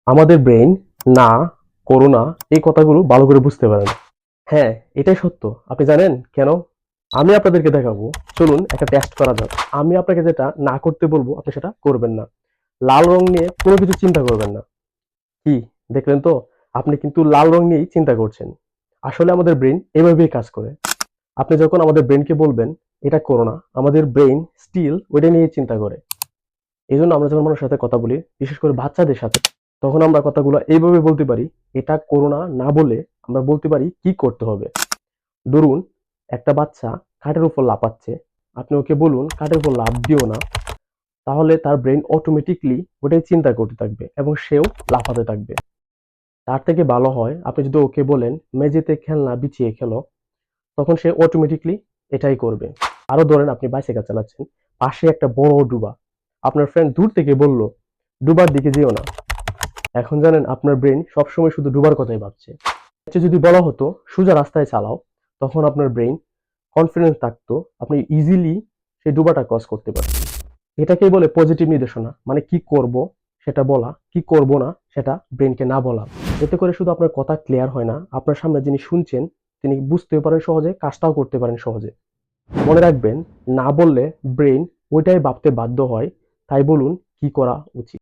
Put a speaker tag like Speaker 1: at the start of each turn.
Speaker 1: আমাদের ব্রেইন না, করোনা এই কথাগুলো ভালো করে বুঝতে পারে না। হ্যাঁ, এটাই সত্য। আপনি জানেন কেন? আমি আপনাদেরকে দেখাবো। চলুন একটা টেস্ট করা যাক। আমি আপনাকে যেটা না করতে বলবো আপনি সেটা করবেন না। লাল রং নিয়ে কোনো কিছু চিন্তা করবেন না। কি দেখলেন তো? আপনি কিন্তু লাল রং নিয়েই চিন্তা করছেন। আসলে আমাদের ব্রেইন এভাবেই কাজ করে। আপনি যখন আমাদের ব্রেইনকে বলবেন এটা করো না, আমাদের ব্রেইন স্টিল ওইটা নিয়েই চিন্তা করে। এজন্য আমরা যখন মানুষের সাথে কথা বলি, বিশেষ করে বাচ্চাদের সাথে, তখন আমরা কথাগুলো এইভাবে বলতে পারি, এটা করো না, না বলে আমরা বলতে পারি কি করতে হবে। ধরুন, একটা বাচ্চা খাটের উপর লাফাচ্ছে, আপনি ওকে বলুন কাঠের উপর লাফ দিও না, তাহলে তার ব্রেন অটোমেটিকলি ওটাই চিন্তা করতে থাকবে এবং সেও লাফাতে থাকবে। তার থেকে ভালো হয় আপনি যদি ওকে বলেন মেঝেতে খেলনা বিছিয়ে খেলো, তখন সে অটোমেটিকলি এটাই করবে। আরো ধরেন আপনি বাইসাইকেল চালাচ্ছেন, পাশে একটা বড় ডুবা, আপনার ফ্রেন্ড দূর থেকে বলল ডুবার দিকে যেও না। এখন জানেন আপনার ব্রেন সবসময় শুধু ডুবার কথাই ভাবছে। যদি বলা হতো সোজা রাস্তায় চালাও, তখন আপনার ব্রেন কনফিডেন্স থাকতো, আপনি ইজিলি সেই ডুবাটা ক্রস করতে পারতেন। এটাকেই বলে পজিটিভ নির্দেশনা, মানে কি করব সেটা বলা, কি করব না সেটা ব্রেনকে না বলা। এতে করে শুধু আপনার কথা ক্লিয়ার হয় না, আপনার সামনে যিনি শুনছেন তিনি বুঝতেও পারেন সহজে, কাজটাও করতে পারেন সহজে। মনে রাখবেন, না বললে ব্রেন ওইটাই ভাবতে বাধ্য হয়। তাই বলুন কি করা উচিত।